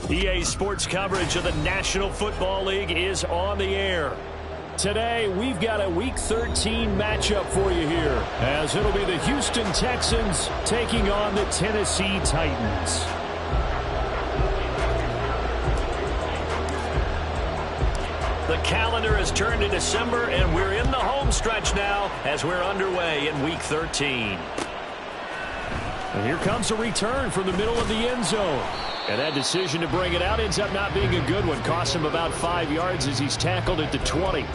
EA Sports coverage of the National Football League is on the air. Today, we've got a Week 13 matchup for you here, as it'll be the Houston Texans taking on the Tennessee Titans. The calendar has turned to December, and we're in the home stretch now as we're underway in Week 13. And here comes a return from the middle of the end zone. And that decision to bring it out ends up not being a good one. Costs him about 5 yards as he's tackled at the 20. Here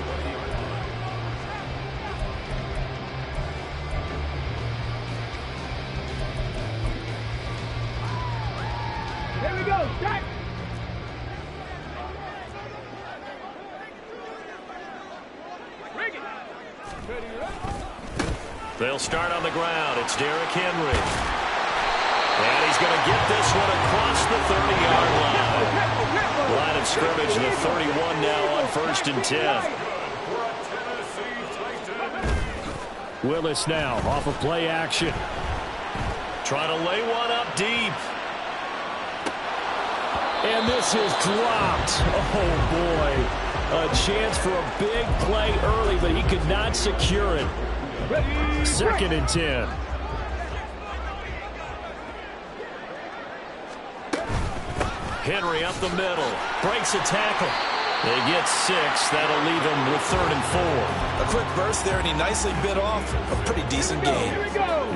we go, Jack. They'll start on the ground. It's Derrick Henry. And he's going to get this one across the 30-yard line. Line of scrimmage, the 31 now on 1st and 10. Willis now off of play action. Trying to lay one up deep. And this is dropped. Oh, boy. A chance for a big play early, but he could not secure it. 2nd and 10. Henry up the middle. Breaks a tackle. They get 6. That'll leave him with 3rd and 4. A quick burst there, and he nicely bit off a pretty decent gain.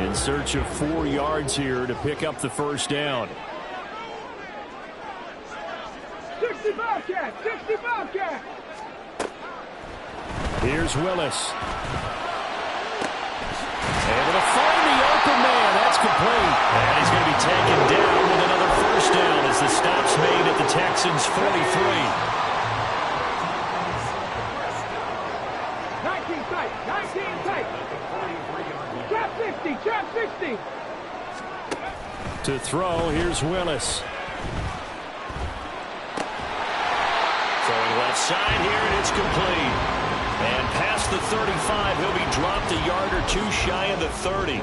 In search of 4 yards here to pick up the first down. 65 cat, 65 cat. Here's Willis. Able to find the open man. That's complete. And he's going to be taken down with another first down as the stop's made at the Texans' 43. 19 tight, 19 tight. Trap 60, trap 60. To throw, here's Willis. Throwing left side here, and it's complete. And past the 35, he'll be dropped a yard or 2 shy of the 30.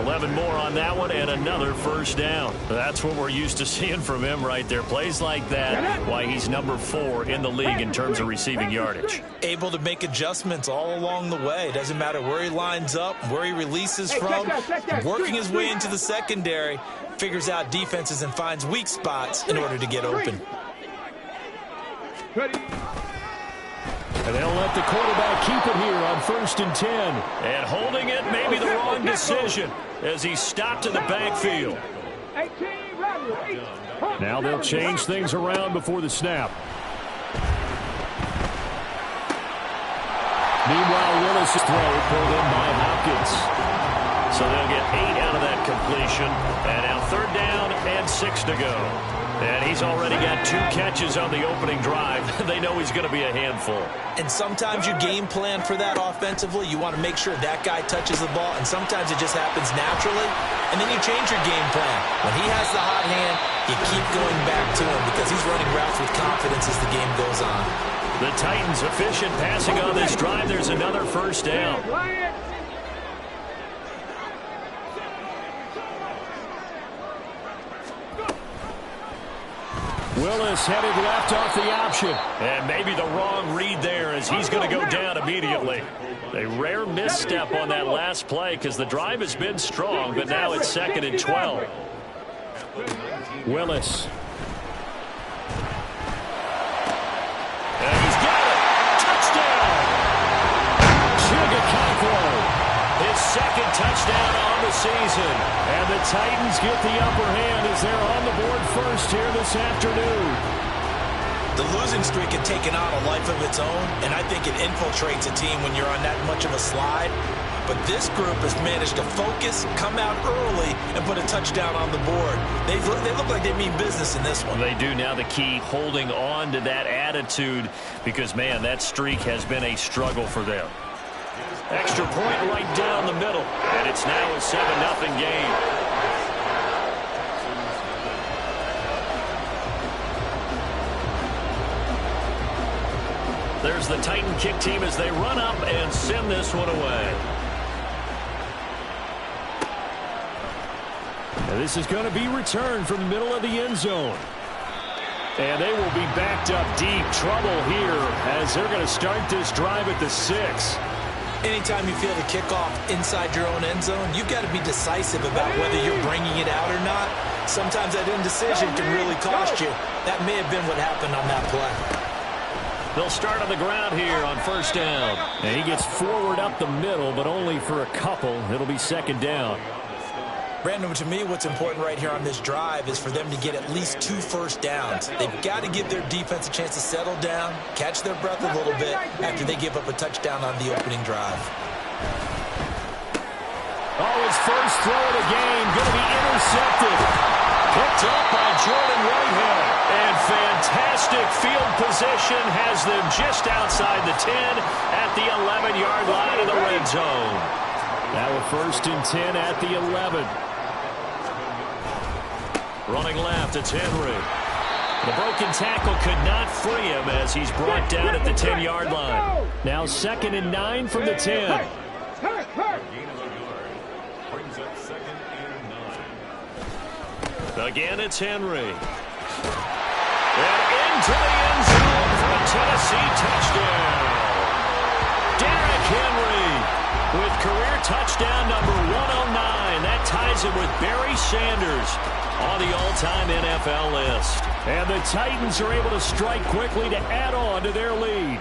11 more on that one, and another first down. That's what we're used to seeing from him right there. Plays like that, why he's number 4 in the league in terms of receiving yardage. Able to make adjustments all along the way. Doesn't matter where he lines up, where he releases from. Working his way into the secondary, figures out defenses and finds weak spots in order to get open. Ready. And they'll let the quarterback keep it here on 1st and 10. And holding it may be the wrong decision as he's stopped in the backfield. Now they'll change things around before the snap. Meanwhile, Willis' throw pulled in by Hopkins. So they'll get 8 out of that completion. And now 3rd down and 6 to go. And he's already got 2 catches on the opening drive. They know he's going to be a handful. And sometimes you game plan for that offensively. You want to make sure that guy touches the ball, and sometimes it just happens naturally. And then you change your game plan. When he has the hot hand, you keep going back to him because he's running routes with confidence as the game goes on. The Titans efficient passing on this drive. There's another first down. Willis headed left off the option. And maybe the wrong read there as he's going to go down immediately. A rare misstep on that last play because the drive has been strong, but now it's 2nd and 12. Willis. And he's got it. Touchdown. Chigakakwo. His 2nd touchdown on the season. And the Titans get the upper hand as they're on the board first here this afternoon. The losing streak had taken on a life of its own, and I think it infiltrates a team when you're on that much of a slide. But this group has managed to focus, come out early, and put a touchdown on the board. They look like they mean business in this one. They do. Now the key, holding on to that attitude because, man, that streak has been a struggle for them. Extra point right down the middle, and it's now a 7-0 game. There's the Titan kick team as they run up and send this one away. And this is going to be returned from the middle of the end zone. And they will be backed up deep. Trouble here as they're going to start this drive at the 6. Anytime you feel the kickoff inside your own end zone, you've got to be decisive about whether you're bringing it out or not. Sometimes that indecision can really cost you. That may have been what happened on that play. They'll start on the ground here on first down. And he gets forward up the middle, but only for a couple. It'll be second down. Brandon, to me, what's important right here on this drive is for them to get at least 2 first downs. They've got to give their defense a chance to settle down, catch their breath a little bit after they give up a touchdown on the opening drive. Oh, his first throw of the game going to be intercepted. Picked up by Jordan Whitehead. And fantastic field position has them just outside the 10 at the 11-yard line of the red zone. Now a first and 10 at the 11. Running left, it's Henry. The broken tackle could not free him as he's brought down at the 10-yard line. Now second and 9 from the 10. Again, it's Henry. And into the end zone for a Tennessee touchdown. Derrick Henry with career touchdown number 109. That ties him with Barry Sanders on the all-time NFL list. And the Titans are able to strike quickly to add on to their lead.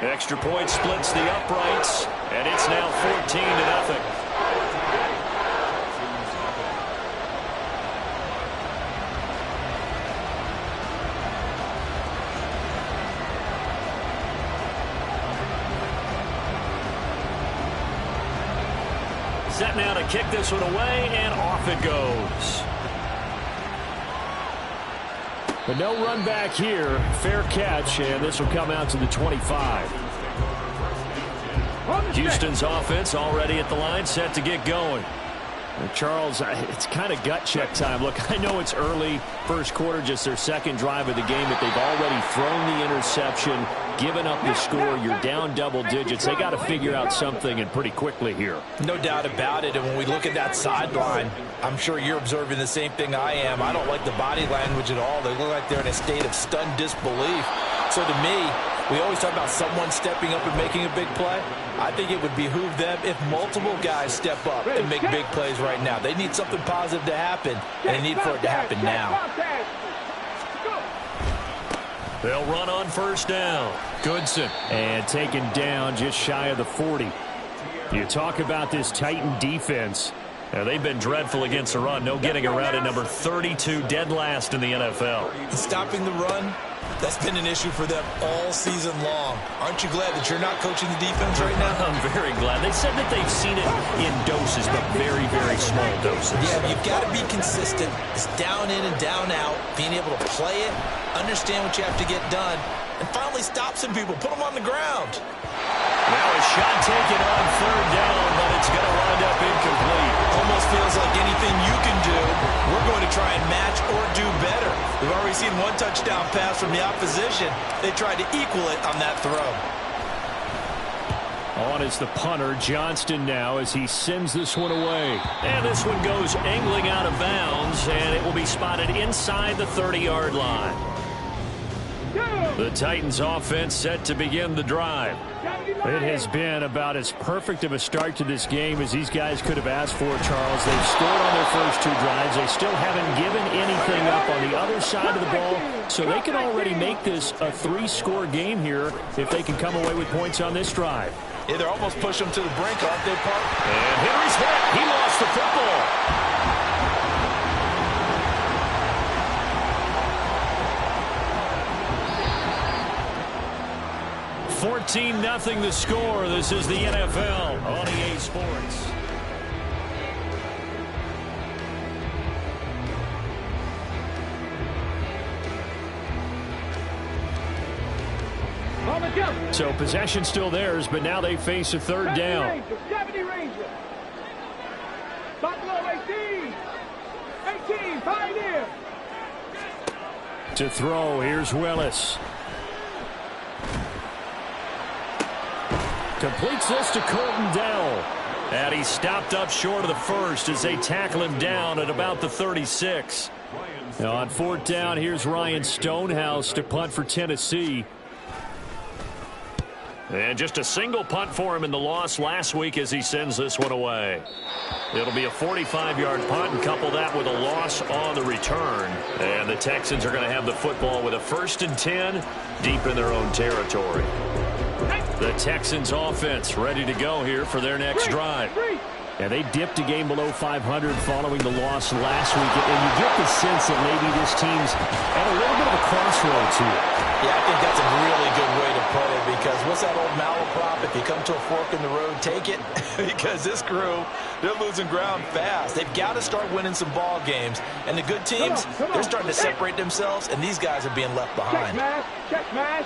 Extra point splits the uprights, and it's now 14-0. Set now to kick this one away, and off it goes. But no run back here. Fair catch, and this will come out to the 25. Houston's offense already at the line, set to get going. And Charles, it's kind of gut check time. Look, I know it's early, first quarter, just their second drive of the game, but they've already thrown the interception, given up the score. You're down double digits. They got to figure out something, and pretty quickly here. No doubt about it. And when we look at that sideline, I'm sure you're observing the same thing I am. I don't like the body language at all. They look like they're in a state of stunned disbelief. So to me, we always talk about someone stepping up and making a big play. I think it would behoove them if multiple guys step up and make big plays right now. They need something positive to happen, and they need for it to happen now. They'll run on first down. Goodson. And taken down just shy of the 40. You talk about this Titan defense. Now, they've been dreadful against the run. No getting around at number 32, dead last in the NFL. Stopping the run, that's been an issue for them all season long. Aren't you glad that you're not coaching the defense right now? I'm very glad. They said that they've seen it in doses, but very, very small doses. Yeah, but you've got to be consistent. It's down in and down out, being able to play it, understand what you have to get done, and finally stop some people, put them on the ground. Now a shot taken on third down, but it's going to wind up incomplete. Almost feels like anything you can do, we're going to try and match or do better. We've already seen one touchdown pass from the opposition. They tried to equal it on that throw. On is the punter, Johnston now, as he sends this one away. And this one goes angling out of bounds, and it will be spotted inside the 30-yard line. The Titans offense set to begin the drive. It has been about as perfect of a start to this game as these guys could have asked for, Charles. They've scored on their first two drives. They still haven't given anything up on the other side of the ball, so they can already make this a 3-score game here if they can come away with points on this drive. Yeah, they're almost pushing them to the brink, aren't they, Park? And Henry's hit. He lost the football. 14-0 the score. This is the NFL on EA Sports. So possession still theirs, but now they face a third down. 70 Ranger. Buffalo 18, Pioneer. To throw, here's Willis. Completes this to Colton Dell. And he stopped up short of the first as they tackle him down at about the 36. Now on 4th down, here's Ryan Stonehouse to punt for Tennessee. And just a single punt for him in the loss last week as he sends this one away. It'll be a 45-yard punt, and couple that with a loss on the return. And the Texans are going to have the football with a 1st and 10 deep in their own territory. The Texans offense ready to go here for their next drive. And they dipped a game below 500 following the loss last week. And you get the sense that maybe this team's at a little bit of a crossroads here. Yeah, I think that's a really good way to put it, because what's that old malaprop? If you come to a fork in the road, take it. Because this crew, they're losing ground fast. They've got to start winning some ball games. And the good teams, they're starting to separate themselves, and these guys are being left behind. Check mash.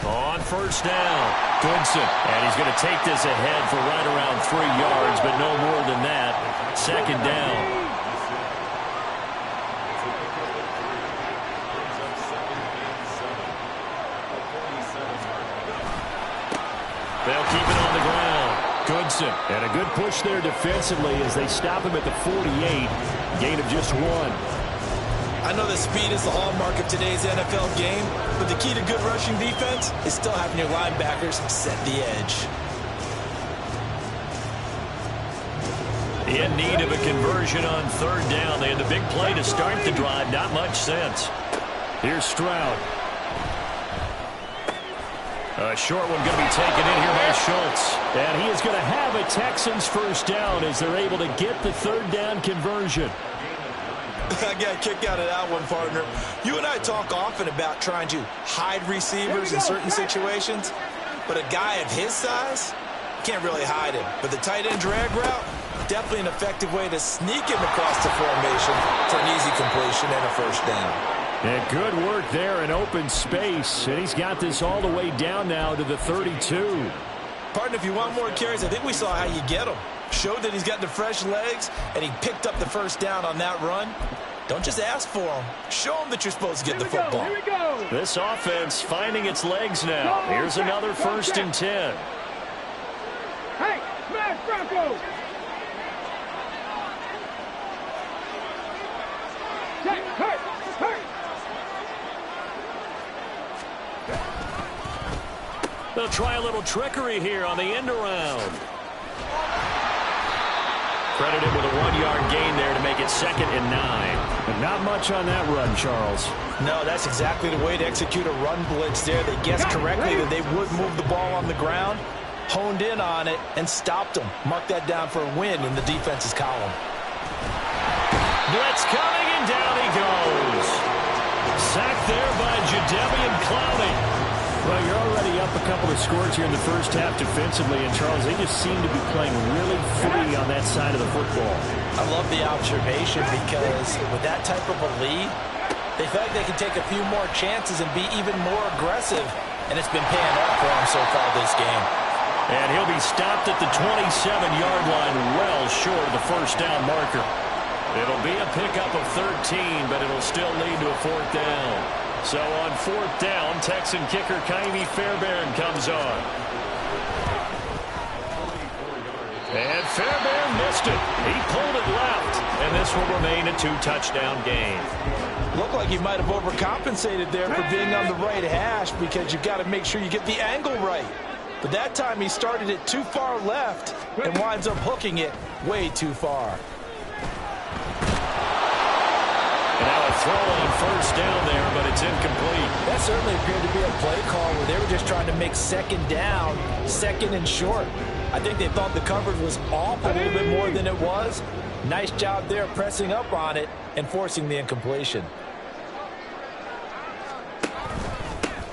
On 1st down, Goodson. And he's going to take this ahead for right around 3 yards, but no more than that. 2nd down. They'll keep it on the ground. Goodson. And a good push there defensively as they stop him at the 48. Gain of just 1. I know that speed is the hallmark of today's NFL game, but the key to good rushing defense is still having your linebackers set the edge. In need of a conversion on 3rd down. They had the big play to start the drive. Not much sense. Here's Stroud. A short one going to be taken in here by Schultz. And he is going to have a Texans 1st down as they're able to get the 3rd down conversion. I got a kick out of that one, partner. You and I talk often about trying to hide receivers in certain situations, but a guy of his size can't really hide him. But the tight end drag route, definitely an effective way to sneak him across the formation for an easy completion and a 1st down. And good work there in open space. And he's got this all the way down now to the 32. Partner, if you want more carries, I think we saw how you get them. Showed that he's got the fresh legs, and he picked up the 1st down on that run. Don't just ask for him. Show him that you're supposed to get the football. Here we go. This offense finding its legs now. Here's another 1st and 10. Hey, smash Bronco. Check, hurt. They'll try a little trickery here on the end around. Credited with a 1-yard gain there to make it 2nd and 9. And not much on that run, Charles. No, that's exactly the way to execute a run blitz there. They guessed correctly that they would move the ball on the ground, honed in on it, and stopped them. Mark that down for a win in the defense's column. Blitz coming, and down he goes. Sacked there by Jadeveon Clowney. Well, you're already up a couple of scores here in the 1st half defensively, and Charles, they just seem to be playing really free on that side of the football. I love the observation, because with that type of a lead, they feel like they can take a few more chances and be even more aggressive, and it's been paying off for them so far this game. And he'll be stopped at the 27-yard line, well short of the 1st down marker. It'll be a pickup of 13, but it'll still lead to a 4th down. So on 4th down, Texan kicker Ka'imi Fairbairn comes on. And Fairbairn missed it. He pulled it left, and this will remain a 2-touchdown game. Looked like he might have overcompensated there for being on the right hash, because you've got to make sure you get the angle right. But that time he started it too far left and winds up hooking it way too far. And now a throw on 1st down there, but it's incomplete. That certainly appeared to be a play call where they were just trying to make 2nd down, 2nd and short. I think they thought the coverage was off a little bit more than it was. Nice job there pressing up on it and forcing the incompletion.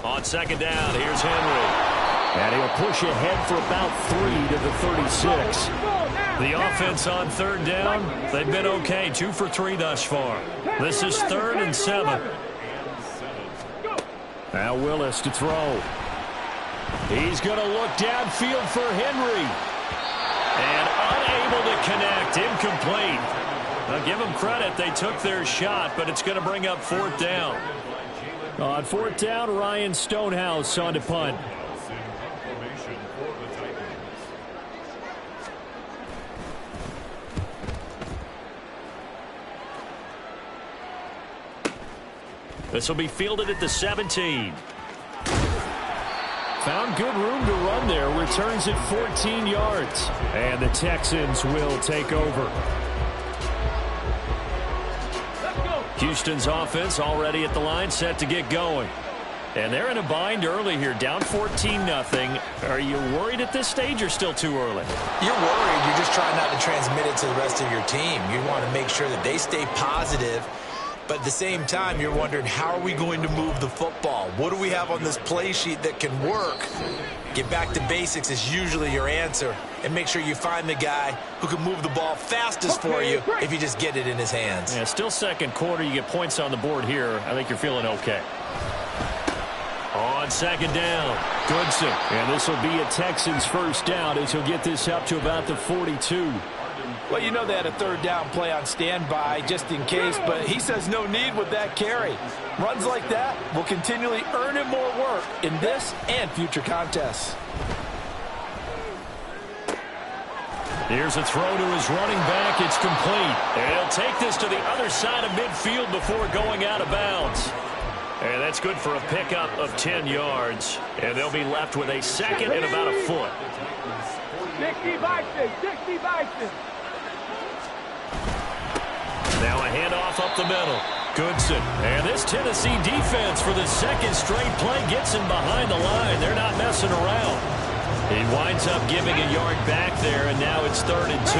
On 2nd down, here's Henry. And he'll push ahead for about 3 to the 36. The offense on 3rd down, they've been okay. 2 for 3 thus far. This is 3rd and 7. Now Willis to throw. He's going to look downfield for Henry. And unable to connect. Incomplete. I'll give them credit. They took their shot, but it's going to bring up 4th down. On 4th down, Ryan Stonehouse on to punt. This will be fielded at the 17. Found good room to run there. Returns at 14 yards. And the Texans will take over. Houston's offense already at the line, set to get going. And they're in a bind early here, down 14-0. Are you worried at this stage or still too early? You're worried. You're just trying not to transmit it to the rest of your team. You want to make sure that they stay positive. But at the same time, you're wondering, how are we going to move the football? What do we have on this play sheet that can work? Get back to basics is usually your answer. And make sure you find the guy who can move the ball fastest for you if you just get it in his hands. Yeah, still second quarter. You get points on the board here. I think you're feeling okay. On second down, Goodson. And this will be a Texans first down as he'll get this up to about the 42. Well, you know they had a third down play on standby just in case, but he says no need with that carry. Runs like that will continually earn him more work in this and future contests. Here's a throw to his running back. It's complete. And he'll take this to the other side of midfield before going out of bounds. And that's good for a pickup of 10 yards. And they'll be left with a second and about a foot. 60 Vikings, 60 Vikings. Now a handoff up the middle. Goodson. And this Tennessee defense for the second straight play gets him behind the line. They're not messing around. He winds up giving a yard back there, and now it's 3rd and 2.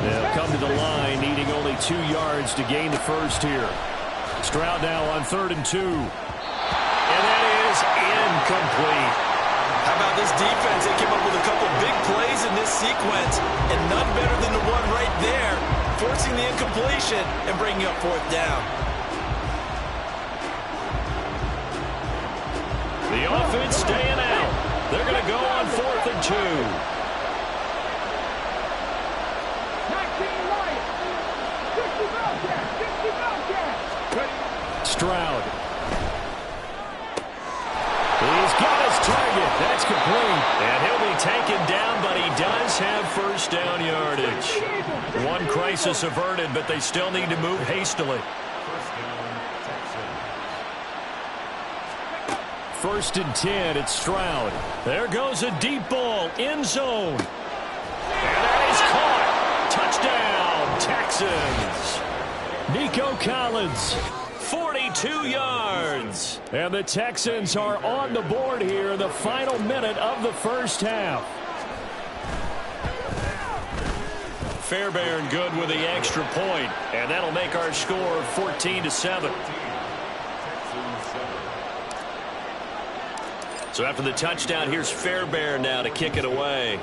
They'll come to the line, needing only 2 yards to gain the first here. Stroud now on 3rd and 2. And that is incomplete. How about this defense? They came up with a couple big plays in this sequence, and none better than the one right there, forcing the incompletion and bringing up 4th down. The offense staying out. They're going to go on 4th and 2. 19 Lions, 60 Bellcat, 60 Bellcat. Stroud. He's got his target. That's complete. And he'll be taken down, but he does have first down yardage. One crisis averted, but they still need to move hastily. 1st and 10, it's Stroud. There goes a deep ball, end zone. And that is caught. Touchdown, Texans. Nico Collins. 42 yards. And the Texans are on the board here in the final minute of the first half. Fairbairn good with the extra point, and that'll make our score 14-7. So after the touchdown, here's Fairbairn now to kick it away.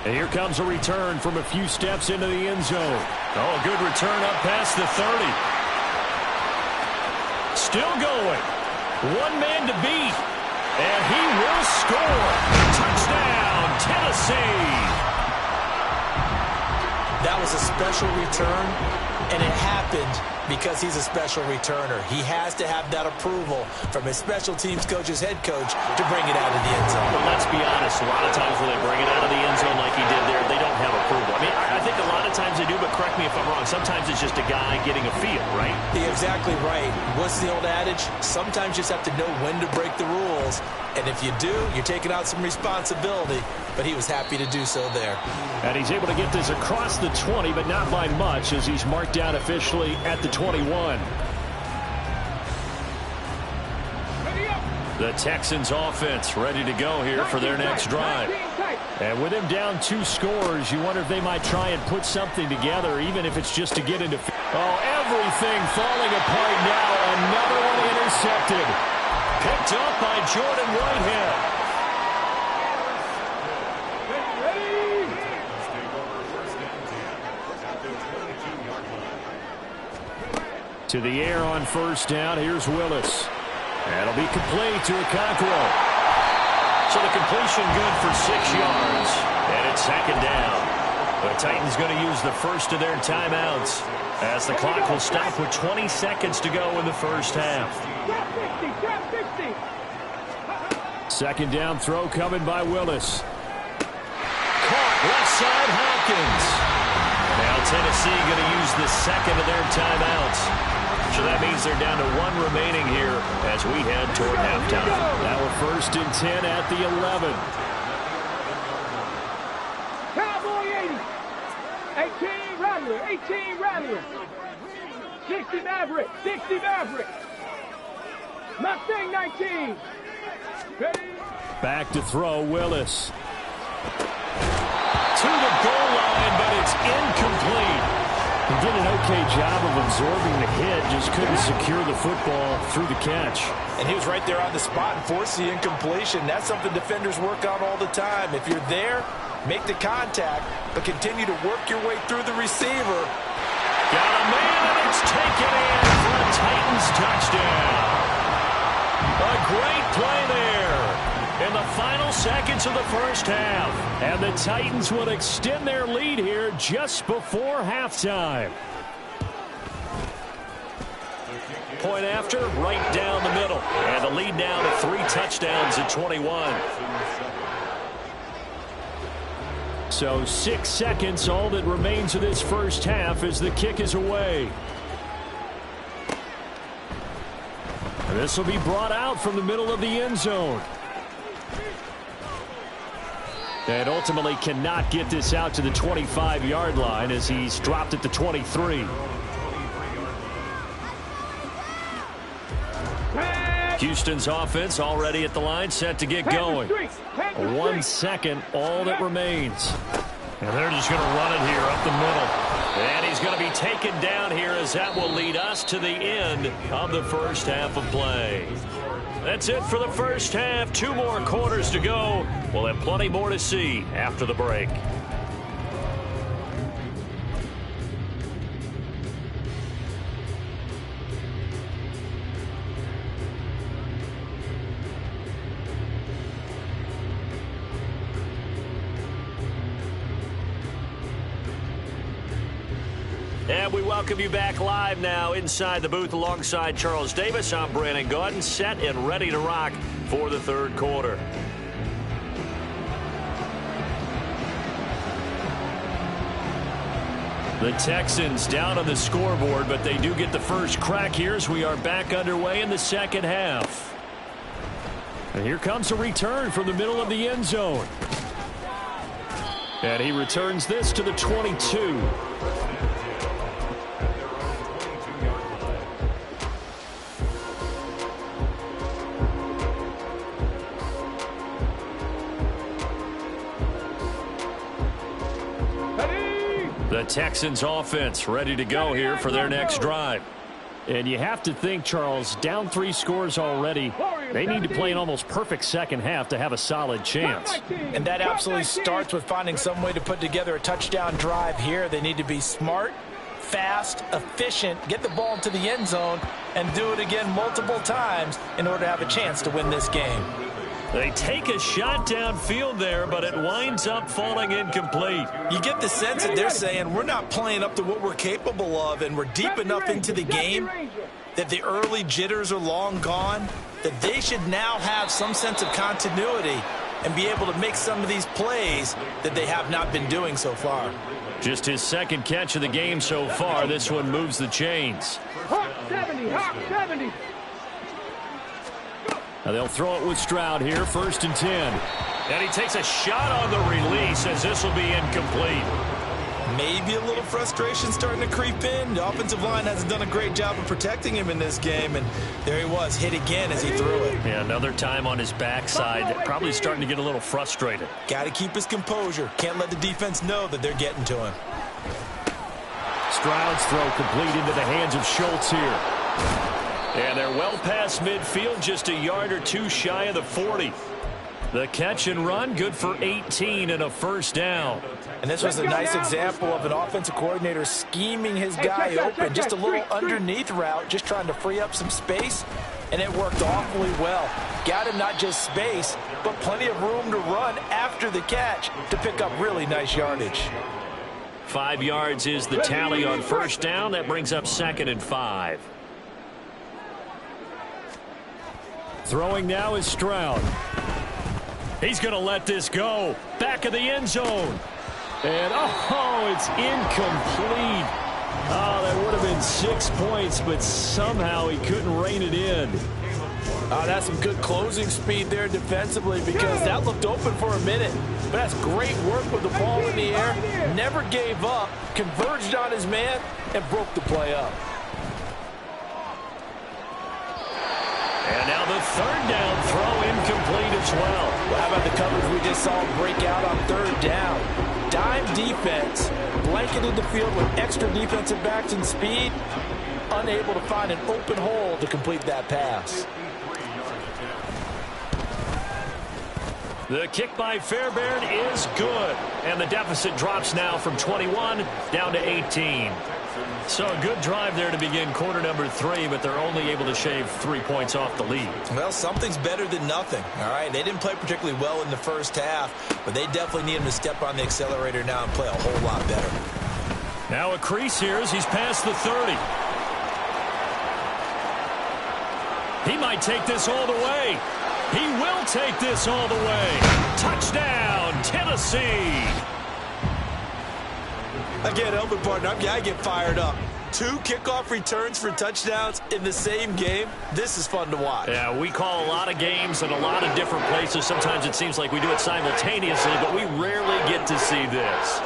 And here comes a return from a few steps into the end zone. Oh, good return up past the 30. Still going. One man to beat. And he will score. Touchdown, Tennessee. That was a special return, and it happened because he's a special returner. He has to have that approval from his special teams coach's head coach to bring it out of the end zone. But let's be honest, a lot of times when they bring it out of the end zone like he did there, they don't have approval. I mean, I think a lot of times they do, but correct me if I'm wrong. Sometimes it's just a guy getting a feel, right? You're exactly right. What's the old adage? Sometimes you just have to know when to break the rules. And if you do, you're taking out some responsibility. But he was happy to do so there. And he's able to get this across the 20, but not by much, as he's marked down officially at the 21. The Texans offense ready to go here for their next drive. And with him down 2 scores, you wonder if they might try and put something together, even if it's just to get into... Oh, everything falling apart now. Another one intercepted. Picked up by Jordan Whitehead. To the air on first down. Here's Willis. That'll be complete to Okonkwo. So the completion good for 6 yards. And it's second down. The Titans going to use the first of their timeouts as the clock will stop with 20 seconds to go in the first half. Second down throw coming by Willis. Caught left side Hopkins. Now Tennessee going to use the second of their timeouts. So that means they're down to 1 remaining here as we head toward halftime. Now we're 1st and 10 at the 11. Cowboy 80. 18 Rattler. 18 Rattler. 60 Maverick. 60 Maverick. Mustang 19. Ready? Back to throw, Willis. To the goal line, but it's incomplete. He did an okay job of absorbing the hit, just couldn't secure the football through the catch. And he was right there on the spot and forced the incompletion. That's something defenders work on all the time. If you're there, make the contact, but continue to work your way through the receiver. Got a man, and it's taken in for a Titans touchdown. A great play there in the final seconds of the first half. And the Titans will extend their lead here just before halftime. Point after, right down the middle. And the lead now to 3 touchdowns at 21. So 6 seconds, all that remains of this first half as the kick is away. This will be brought out from the middle of the end zone. And ultimately cannot get this out to the 25-yard line as he's dropped at the 23. Houston's offense already at the line, set to get going. 1 second, all that remains. And they're just going to run it here up the middle. And he's going to be taken down here as that will lead us to the end of the first half of play. That's it for the first half. 2 more quarters to go. We'll have plenty more to see after the break. And we welcome you back live now inside the booth alongside Charles Davis. I'm Brandon Gaudin, set and ready to rock for the third quarter. The Texans down on the scoreboard, but they do get the first crack here as we are back underway in the second half. And here comes a return from the middle of the end zone. And he returns this to the 22. The Texans offense ready to go here for their next drive. And you have to think, Charles, down 3 scores already. They need to play an almost perfect second half to have a solid chance. And that absolutely starts with finding some way to put together a touchdown drive here. They need to be smart, fast, efficient, get the ball into the end zone, and do it again multiple times in order to have a chance to win this game. They take a shot downfield there, but it winds up falling incomplete. You get the sense that they're saying we're not playing up to what we're capable of, and we're deep enough into the game that the early jitters are long gone, that they should now have some sense of continuity and be able to make some of these plays that they have not been doing so far. Just his second catch of the game so far. This one moves the chains. Hawk 70, Hawk 70. Now they'll throw it with Stroud here, 1st and 10. And he takes a shot on the release as this will be incomplete. Maybe a little frustration starting to creep in. The offensive line hasn't done a great job of protecting him in this game, and there he was, hit again as he threw it. Yeah, another time on his backside, probably starting to get a little frustrated. Got to keep his composure. Can't let the defense know that they're getting to him. Stroud's throw complete into the hands of Schultz here. And they're well past midfield, just a yard or 2 shy of the 40. The catch and run, good for 18 and a first down. And this was a nice example of an offensive coordinator scheming his guy open. Just a little underneath route, just trying to free up some space, and it worked awfully well. Got him not just space, but plenty of room to run after the catch to pick up really nice yardage. 5 yards is the tally on first down. That brings up 2nd and 5. Throwing now is Stroud. He's going to let this go. Back of the end zone. And, oh, it's incomplete. Oh, that would have been 6 points, but somehow he couldn't rein it in. Oh, that's some good closing speed there defensively because that looked open for a minute. But that's great work with the ball in the air. Never gave up, converged on his man, and broke the play up. And now the third down throw incomplete as well. Well, how about the coverage we just saw break out on third down? Dime defense, blanketed the field with extra defensive backs and speed, unable to find an open hole to complete that pass. The kick by Fairbairn is good. And the deficit drops now from 21 down to 18. So a good drive there to begin quarter number 3, but they're only able to shave 3 points off the lead. Well, something's better than nothing, all right? They didn't play particularly well in the first half, but they definitely need him to step on the accelerator now and play a whole lot better. Now a crease here as he's past the 30. He might take this all the way. He will take this all the way. Touchdown, Tennessee. Again, Elvin partner, I get fired up. 2 kickoff returns for touchdowns in the same game. This is fun to watch. Yeah, we call a lot of games in a lot of different places. Sometimes it seems like we do it simultaneously, but we rarely get to see this.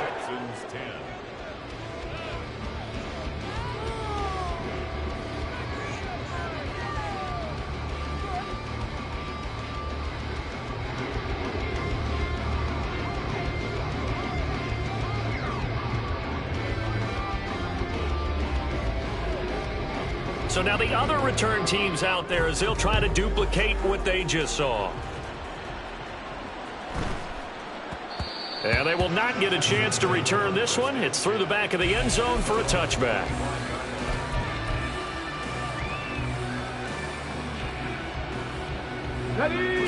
So now the other return teams out there as they'll try to duplicate what they just saw. And they will not get a chance to return this one. It's through the back of the end zone for a touchback.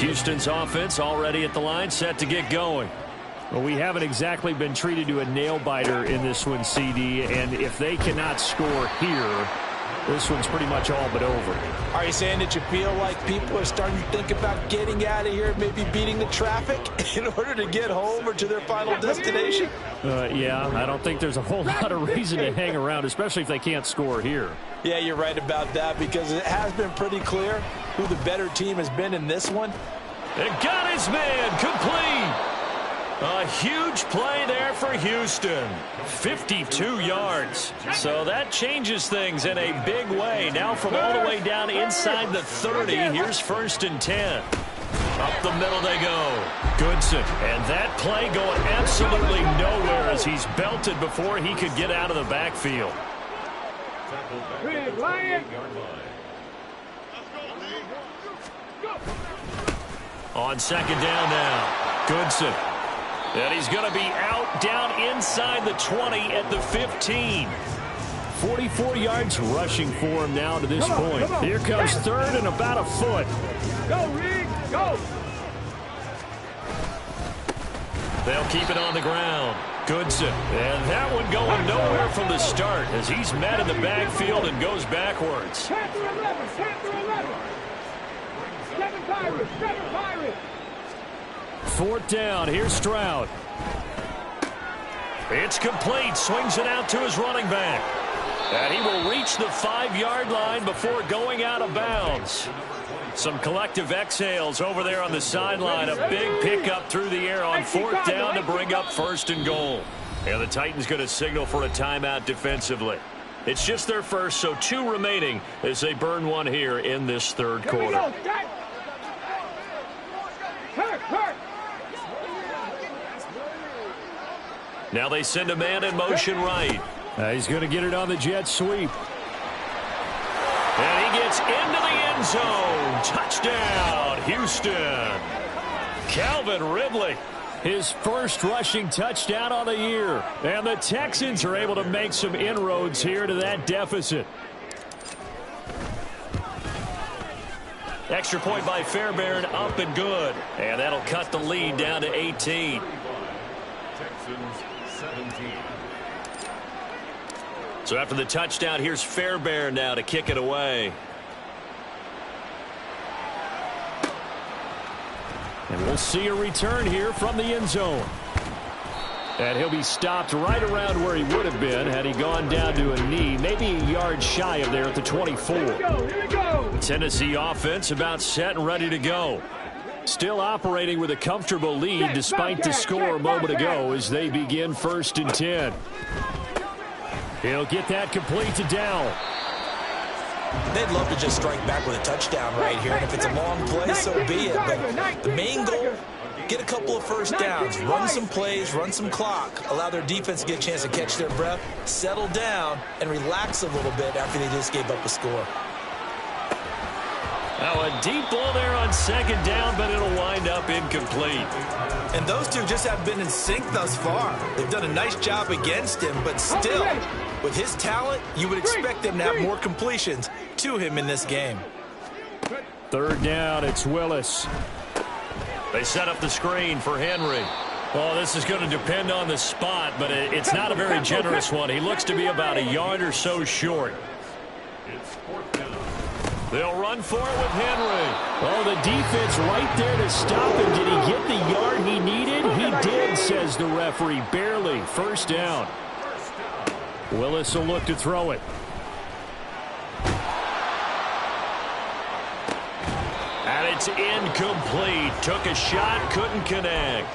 Houston's offense already at the line, set to get going. Well, we haven't exactly been treated to a nail-biter in this one, CD, and if they cannot score here, this one's pretty much all but over. Are you saying that you feel like people are starting to think about getting out of here, maybe beating the traffic in order to get home or to their final destination? Yeah, I don't think there's a whole lot of reason to hang around, especially if they can't score here. Yeah, you're right about that because it has been pretty clear who the better team has been in this one. And got his man complete. A huge play there for Houston. 52 yards. So that changes things in a big way. Now from all the way down inside the 30, here's 1st and 10. Up the middle they go. Goodson. And that play going absolutely nowhere as he's belted before he could get out of the backfield. On 2nd down now. Goodson. And he's going to be out down inside the 20 at the 15. 44 yards rushing for him now to this point. Here comes 3rd and about a foot. Go, Reed, go. They'll keep it on the ground. Goodson. And that one going nowhere from the start as he's met in the backfield and goes backwards. 10 through 11, 10 through 11. 7 Pirates, 7 Pirates. 4th down. Here's Stroud. It's complete. Swings it out to his running back. And he will reach the 5-yard line before going out of bounds. Some collective exhales over there on the sideline. A big pickup through the air on 4th down to bring up 1st and goal. And the Titans going to signal for a timeout defensively. It's just their first, so 2 remaining as they burn one here in this 3rd quarter. Now they send a man in motion right. He's going to get it on the jet sweep. And he gets into the end zone. Touchdown, Houston. Calvin Ridley, his first rushing touchdown on the year. And the Texans are able to make some inroads here to that deficit. Extra point by Fairbairn, up and good. And that'll cut the lead down to 18. So after the touchdown, here's Fairbairn now to kick it away. And we'll see a return here from the end zone. And he'll be stopped right around where he would have been had he gone down to a knee, maybe a yard shy of there at the 24. Here we go. Tennessee offense about set and ready to go. Still operating with a comfortable lead despite the score a moment ago as they begin 1st and 10. He'll get that complete to Dowell. They'd love to just strike back with a touchdown right here, and if it's a long play, so be it. But the main goal, get a couple of first downs, run some plays, run some clock, allow their defense to get a chance to catch their breath, settle down, and relax a little bit after they just gave up a score. Now a deep ball there on 2nd down, but it'll wind up incomplete. And those two just have been in sync thus far. They've done a nice job against him, but still, with his talent, you would expect them to have more completions to him in this game. 3rd down, it's Willis. They set up the screen for Henry. Well, this is going to depend on the spot, but it's not a very generous one. He looks to be about a yard or so short. They'll run for it with Henry. Oh, the defense right there to stop him. Did he get the yard he needed? He did, says the referee. Barely. 1st down. Willis will look to throw it. And it's incomplete. Took a shot, couldn't connect.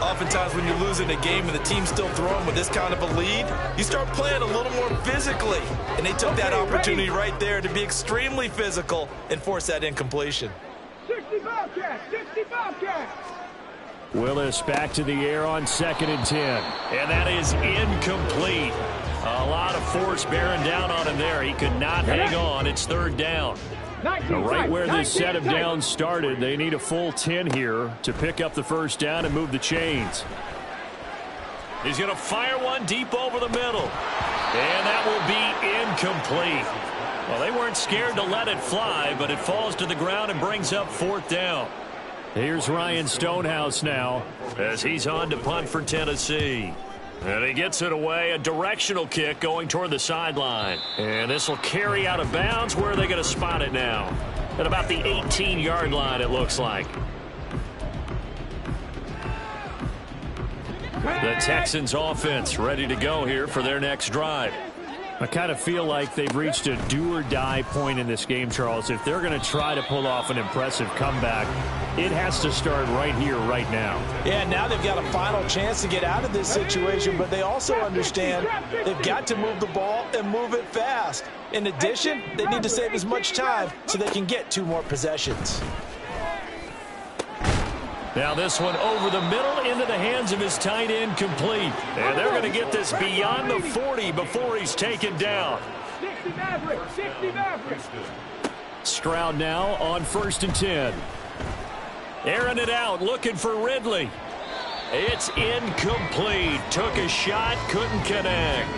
Oftentimes when you're losing a game and the team's still throwing with this kind of a lead, you start playing a little more physically. And they took that opportunity right there to be extremely physical and force that incompletion. 65 catch, 65 catch. Willis back to the air on 2nd and 10. And that is incomplete. A lot of force bearing down on him there. He could not hang on. It's 3rd down. Right where this set of downs started, they need a full 10 here to pick up the 1st down and move the chains. He's going to fire one deep over the middle. And that will be incomplete. Well, they weren't scared to let it fly, but it falls to the ground and brings up 4th down. Here's Ryan Stonehouse now as he's on to punt for Tennessee. And he gets it away, a directional kick going toward the sideline. And this will carry out of bounds. Where are they going to spot it now? At about the 18-yard line, it looks like. The Texans offense ready to go here for their next drive. I kind of feel like they've reached a do-or-die point in this game, Charles. If they're going to try to pull off an impressive comeback, it has to start right here, right now. Yeah, now they've got a final chance to get out of this situation, but they also understand they've got to move the ball and move it fast. In addition, they need to save as much time so they can get 2 more possessions. Now this one over the middle into the hands of his tight end, complete. And they're going to get this beyond the 40 before he's taken down. 60 Maverick, 60 Maverick. Stroud now on 1st and 10. Airing it out, looking for Ridley. It's incomplete. Took a shot, couldn't connect.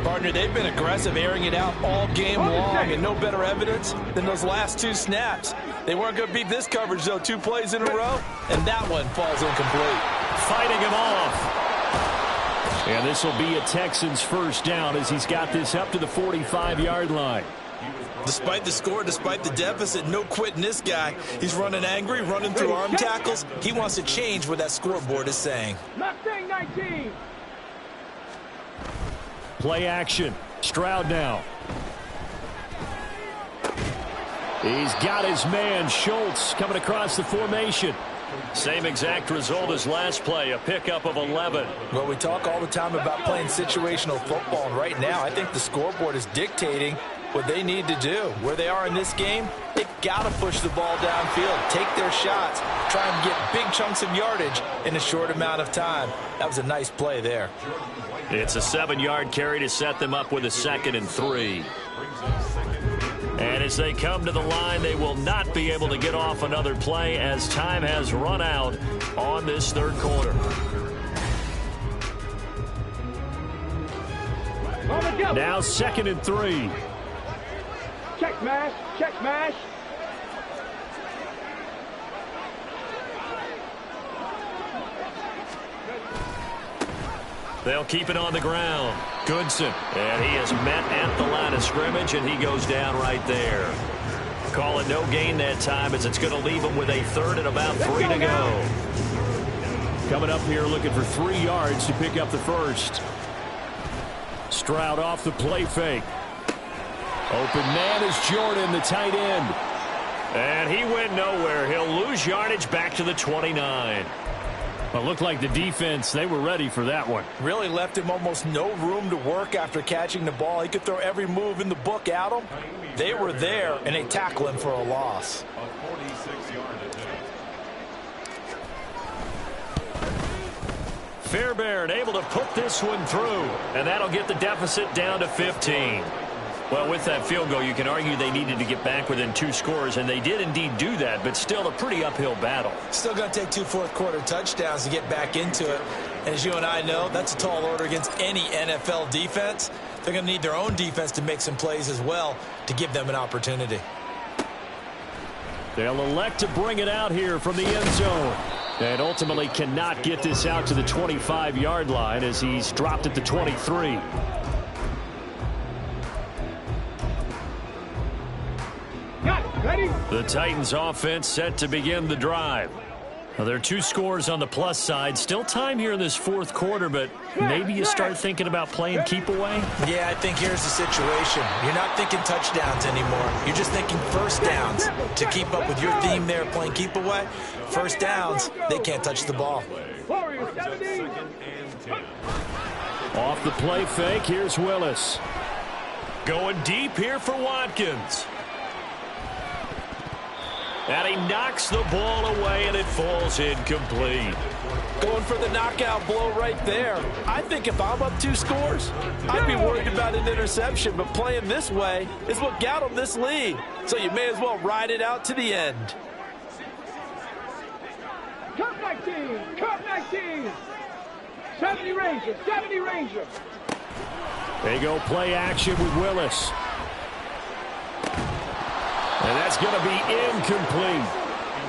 Partner, they've been aggressive, airing it out all game long, and no better evidence than those last 2 snaps. They weren't going to beat this coverage, though, 2 plays in a row, and that one falls incomplete. Fighting him off. And this will be a Texans 1st down as he's got this up to the 45-yard line. Despite the score, despite the deficit, no quitting this guy. He's running angry, running through arm tackles. He wants to change what that scoreboard is saying. Mustang 19. Play action. Stroud now. He's got his man, Schultz, coming across the formation. Same exact result as last play, a pickup of 11. Well, we talk all the time about playing situational football, and right now I think the scoreboard is dictating what they need to do. Where they are in this game, they've got to push the ball downfield, take their shots, try and get big chunks of yardage in a short amount of time. That was a nice play there. It's a 7-yard carry to set them up with a 2nd and 3. And as they come to the line, they will not be able to get off another play as time has run out on this 3rd quarter. Now 2nd and 3. Check mash, check mash. They'll keep it on the ground. Goodson. And he is met at the line of scrimmage, and he goes down right there. Call it no gain that time as it's going to leave him with a 3rd and about 3 to go. Coming up here looking for 3 yards to pick up the first. Stroud off the play fake. Open man is Jordan, the tight end. And he went nowhere. He'll lose yardage back to the 29. Well, it looked like the defense, they were ready for that one. Really left him almost no room to work after catching the ball. He could throw every move in the book at him. They were there, and they tackle him for a loss. Fairbairn able to put this one through, and that'll get the deficit down to 15. Well, with that field goal, you can argue they needed to get back within 2 scores, and they did indeed do that, but still a pretty uphill battle. Still going to take 2 fourth-quarter touchdowns to get back into it. And as you and I know, that's a tall order against any NFL defense. They're going to need their own defense to make some plays as well to give them an opportunity. They'll elect to bring it out here from the end zone. And ultimately cannot get this out to the 25-yard line as he's dropped at the 23. Ready? The Titans offense set to begin the drive. Well, there are 2 scores on the plus side. Still time here in this 4th quarter, but maybe you start thinking about playing keep away? Yeah, I think here's the situation. You're not thinking touchdowns anymore. You're just thinking first downs. To keep up with your theme there, playing keep away, first downs, they can't touch the ball. Warriors 17. Off the play fake, here's Willis. Going deep here for Watkins. And he knocks the ball away, and it falls incomplete. Going for the knockout blow right there. I think if I'm up 2 scores, I'd be worried about an interception, but playing this way is what got them this lead. So you may as well ride it out to the end. Cut 19. Cut 19. 70 Rangers. 70 Rangers. They go play action with Willis. And that's going to be incomplete.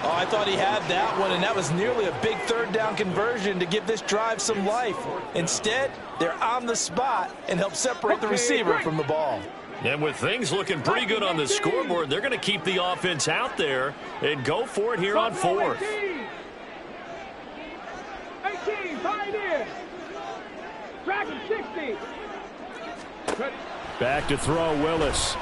Oh, I thought he had that one, and that was nearly a big 3rd down conversion to give this drive some life. Instead, they're on the spot and help separate the receiver from the ball. And with things looking pretty good on the scoreboard, they're going to keep the offense out there and go for it here on 4th. 18, Pioneers. Dragon 60. Back to throw, Willis.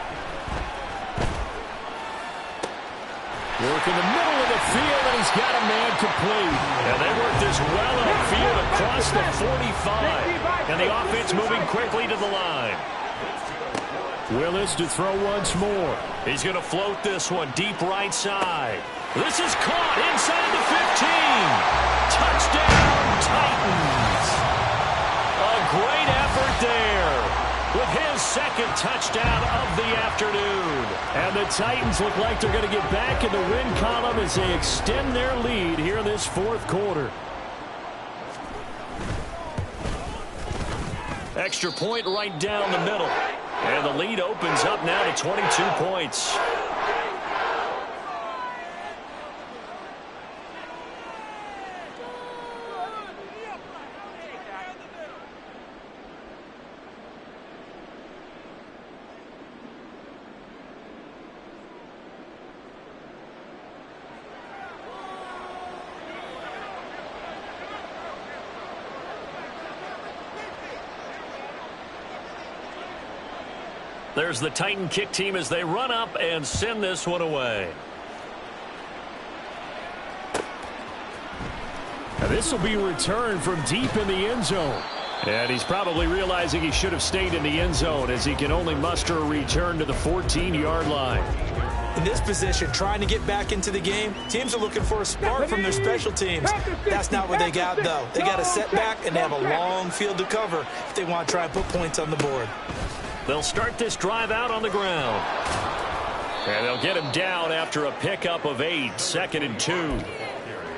Work in the middle of the field, and he's got a man complete. And they work this well upfield across the 45. And the offense moving quickly to the line. Willis to throw once more. He's going to float this one deep right side. This is caught inside the 15. Touchdown, Titans. A great effort there with his 2nd touchdown of the afternoon. And the Titans look like they're going to get back in the win column as they extend their lead here in this 4th quarter. Extra point right down the middle. And the lead opens up now to 22 points. There's the Titan kick team as they run up and send this one away. Now this will be a return from deep in the end zone. And he's probably realizing he should have stayed in the end zone as he can only muster a return to the 14-yard line. In this position, trying to get back into the game, teams are looking for a spark from their special teams. That's not what they got, though. They got a setback, and they have a long field to cover if they want to try and put points on the board. They'll start this drive out on the ground. And they'll get him down after a pickup of 8, 2nd and 2.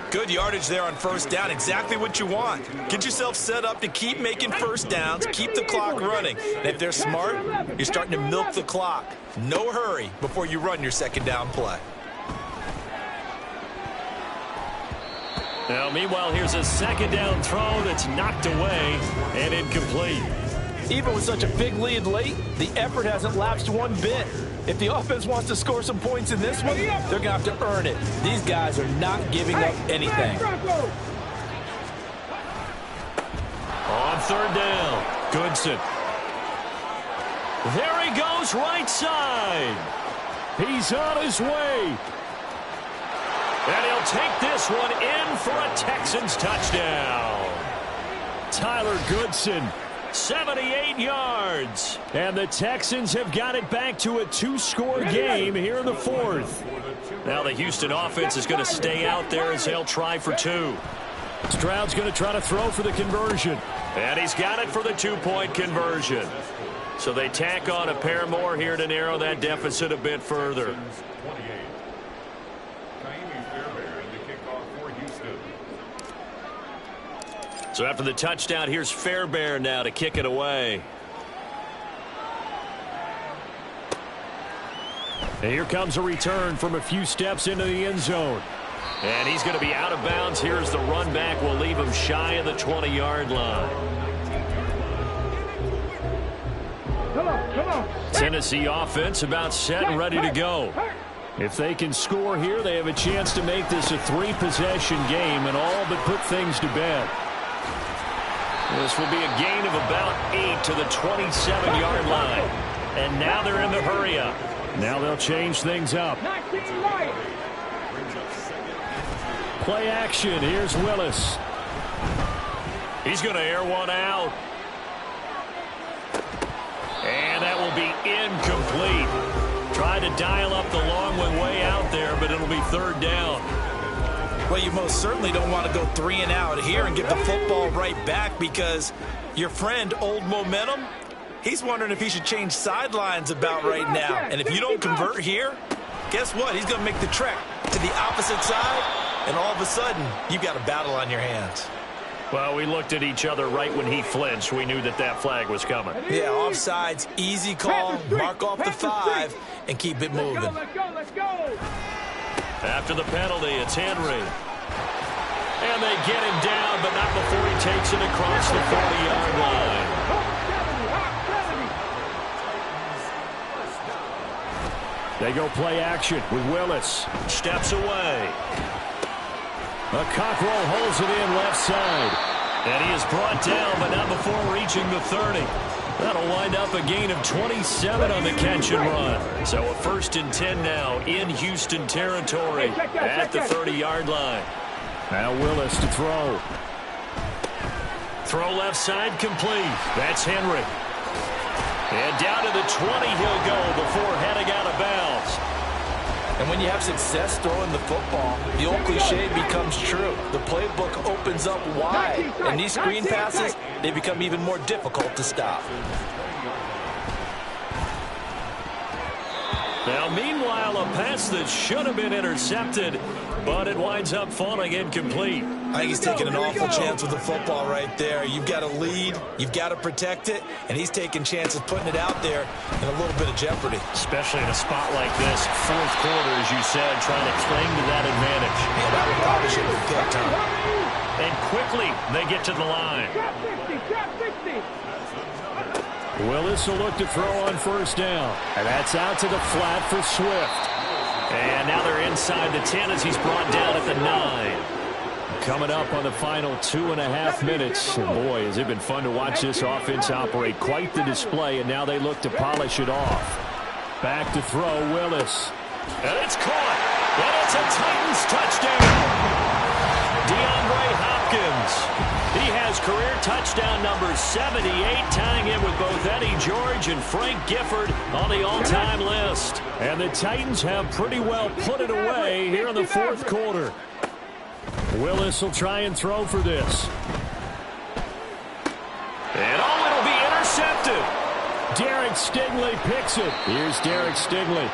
Good yardage there on first down, exactly what you want. Get yourself set up to keep making first downs, keep the clock running. And if they're smart, you're starting to milk the clock. No hurry before you run your 2nd down play. Now, meanwhile, here's a 2nd down throw that's knocked away and incomplete. Even with such a big lead late, the effort hasn't lapsed one bit. If the offense wants to score some points in this one, they're going to have to earn it. These guys are not giving up anything. third down. Goodson. There he goes, right side. He's on his way. And he'll take this one in for a Texans touchdown. Tyler Goodson. 78 yards. And the Texans have got it back to a 2-score game here in the fourth. Now the Houston offense is going to stay out there as they'll try for 2. Stroud's going to try to throw for the conversion. And he's got it for the 2-point conversion. So they tack on a pair more here to narrow that deficit a bit further. So after the touchdown, here's Fairbairn now to kick it away. And here comes a return from a few steps into the end zone. And he's going to be out of bounds here as the run back will leave him shy of the 20-yard line. Come on. Tennessee offense about set and ready to go. If they can score here, they have a chance to make this a 3-possession game and all but put things to bed. This will be a gain of about 8 to the 27-yard line. And now they're in the hurry-up. Now they'll change things up. 19 Lions. Play action. Here's Willis. He's going to air one out. And that will be incomplete. Tried to dial up the long one way out there, but it'll be third down. Well, you most certainly don't want to go 3 and out here and get the football right back because your friend, Old Momentum, he's wondering if he should change sidelines about right now. And if you don't convert here, guess what? He's going to make the trek to the opposite side, and all of a sudden, you've got a battle on your hands. Well, we looked at each other right when he flinched. We knew that that flag was coming. Yeah, offsides, easy call, mark off the 5, and keep it moving. Let's go. After the penalty, it's Henry. And they get him down, but not before he takes it across the 40-yard line. They go play action with Willis. Steps away. A Cockrell holds it in left side. And he is brought down, but not before reaching the 30. That'll wind up a gain of 27 on the catch and run. So a 1st and 10 now in Houston territory at the 30-yard line. Now Willis to throw. Throw left side complete. That's Henry. And down to the 20 he'll go before heading out of bounds. And when you have success throwing the football, the old cliche becomes true. The playbook opens up wide. And these screen passes, they become even more difficult to stop. Now, meanwhile, a pass that should have been intercepted, but it winds up falling incomplete. I think he's taking an awful chance with the football right there. You've got to lead, you've got to protect it, and he's taking chances putting it out there in a little bit of jeopardy. Especially in a spot like this, 4th quarter, as you said, trying to cling to that advantage. Yeah, that would probably should have been picked, huh? And quickly, they get to the line. Willis will look to throw on 1st down. And that's out to the flat for Swift. And now they're inside the 10 as he's brought down at the 9. Coming up on the final 2.5 minutes. And boy, has it been fun to watch this offense operate. Quite the display, and now they look to polish it off. Back to throw, Willis. And it's caught. And it's a Titans touchdown. DeAndre Hopkins. He has career touchdown number 78, tying in with both Eddie George and Frank Gifford on the all-time list. And the Titans have pretty well put it away here in the 4th quarter. Willis will try and throw for this. And it'll be intercepted. Derek Stingley picks it. Here's Derek Stingley.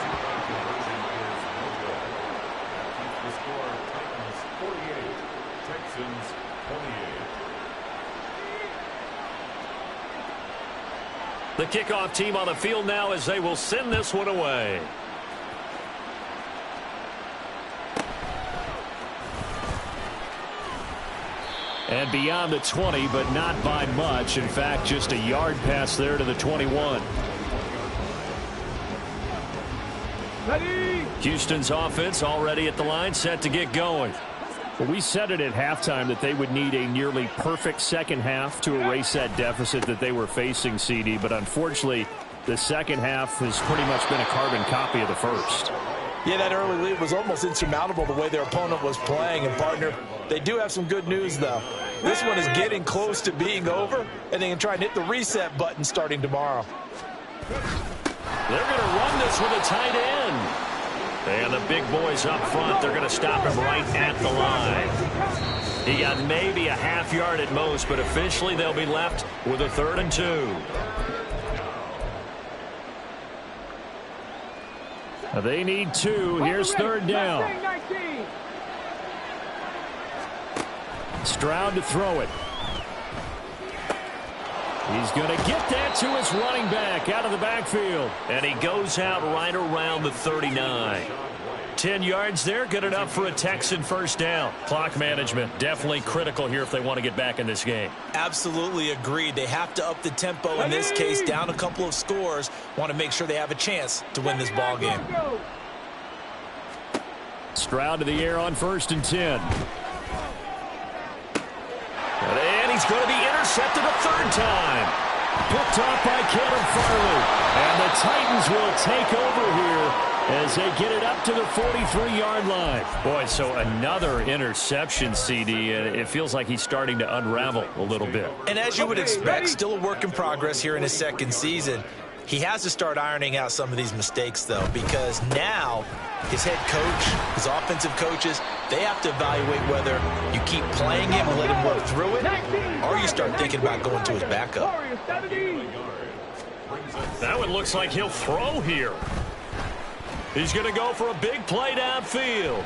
The kickoff team on the field now as they will send this one away. And beyond the 20, but not by much. In fact, just a yard pass there to the 21. Ready. Houston's offense already at the line, set to get going. Well, we said it at halftime that they would need a nearly perfect second half to erase that deficit that they were facing, CD. But unfortunately, the second half has pretty much been a carbon copy of the first. Yeah, that early lead was almost insurmountable the way their opponent was playing. And, partner, they do have some good news, though. This one is getting close to being over, and they can try and hit the reset button starting tomorrow. They're going to run this with a tight end. And the big boys up front, they're going to stop him right at the line. He got maybe a half yard at most, but officially they'll be left with a 3rd and 2. They need 2. Here's 3rd down. Stroud to throw it. He's going to get that to his running back out of the backfield. And he goes out right around the 39. 10 yards there, good enough for a Texan first down. Clock management, definitely critical here if they want to get back in this game. Absolutely agreed. They have to up the tempo in this case, down a couple of scores. Want to make sure they have a chance to win this ball game. Stroud to the air on 1st and 10. And he's going to be intercepted a 3rd time. Picked off by Caleb Farley. And the Titans will take over here as they get it up to the 43-yard line. Boy, so another interception, CD. It feels like he's starting to unravel a little bit. And as you would expect, still a work in progress here in his 2nd season. He has to start ironing out some of these mistakes, though, because now his head coach, his offensive coaches, they have to evaluate whether you keep playing him and let him work through it, or you start thinking about going to his backup. That one looks like he'll throw here. He's going to go for a big play downfield.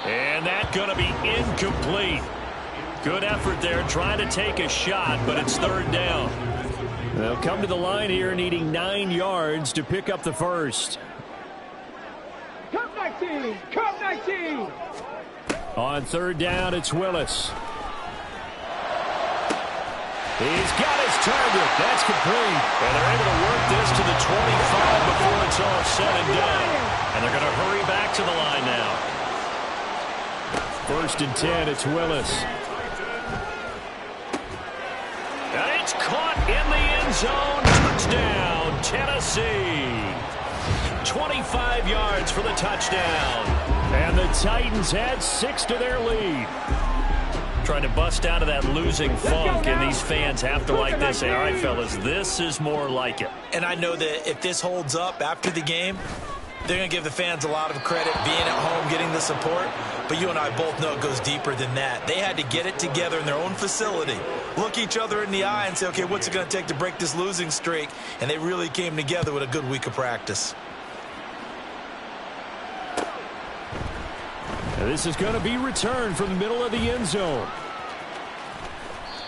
And that's going to be incomplete. Good effort there trying to take a shot, but it's 3rd down. They'll come to the line here needing 9 yards to pick up the first. Cup 19! Cup 19! On 3rd down, it's Willis. He's got his target. That's complete. And they're able to work this to the 25 before it's all said and done. And they're going to hurry back to the line now. 1st and 10, it's Willis. And it's caught in the end zone. Touchdown, Tennessee. 25 yards for the touchdown. And the Titans add 6 to their lead. Trying to bust out of that losing funk, and these fans have to like this. Say, all right, fellas, this is more like it. And I know that if this holds up after the game, they're going to give the fans a lot of credit being at home, getting the support. But you and I both know it goes deeper than that. They had to get it together in their own facility, look each other in the eye and say, okay, what's it going to take to break this losing streak? And they really came together with a good week of practice. And this is going to be returned from the middle of the end zone.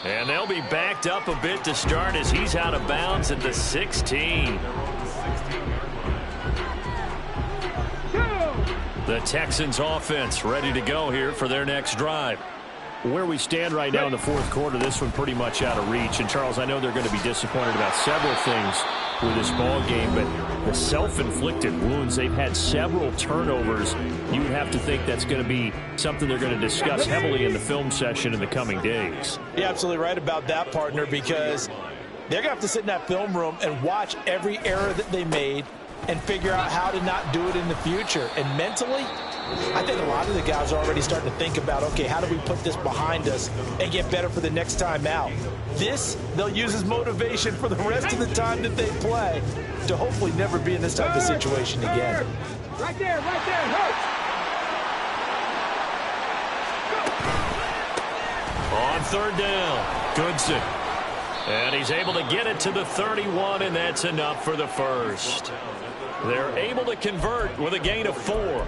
And they'll be backed up a bit to start as he's out of bounds at the 16. The Texans offense ready to go here for their next drive. Where we stand right now in the 4th quarter, this one pretty much out of reach. And, Charles, I know they're going to be disappointed about several things with this ball game, but the self-inflicted wounds, they've had several turnovers. You would have to think that's going to be something they're going to discuss heavily in the film session in the coming days. You're absolutely right about that, partner, because they're going to have to sit in that film room and watch every error that they made and figure out how to not do it in the future. And mentally, I think a lot of the guys are already starting to think about, okay, how do we put this behind us and get better for the next time out? This, they'll use as motivation for the rest of the time that they play to hopefully never be in this type of situation again. Right there, hurt. On 3rd down, Goodson. And he's able to get it to the 31, and that's enough for the first. They're able to convert with a gain of 4.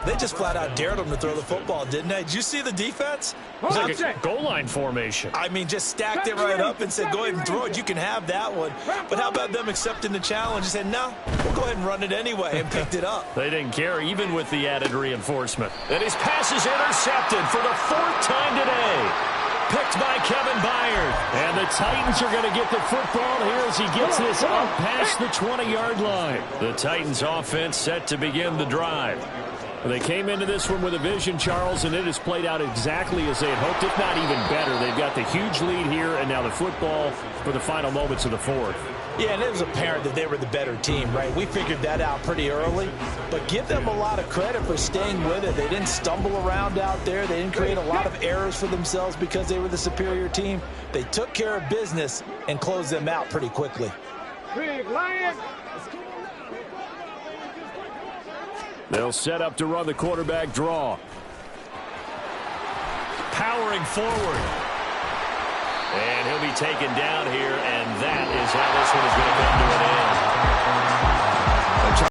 They just flat out dared them to throw the football, didn't they? Did you see the defense? It's like a goal line formation. I mean, just stacked it right up and said, go ahead and throw it. You can have that one. But how about them accepting the challenge and said, no, we'll go ahead and run it anyway, and picked it up. They didn't care, even with the added reinforcement. And his pass is intercepted for the 4th time today. Picked by Kevin Byard. And the Titans are going to get the football here as he gets this up past the 20-yard line. The Titans offense set to begin the drive. They came into this one with a vision, Charles, and it has played out exactly as they had hoped, if not even better. They've got the huge lead here, and now the football for the final moments of the fourth. Yeah, and it was apparent that they were the better team, right? We figured that out pretty early, but give them a lot of credit for staying with it. They didn't stumble around out there. They didn't create a lot of errors for themselves because they were the superior team. They took care of business and closed them out pretty quickly. Big Lion. They'll set up to run the quarterback draw. Powering forward. And he'll be taken down here, and that is how this one is going to come to an end.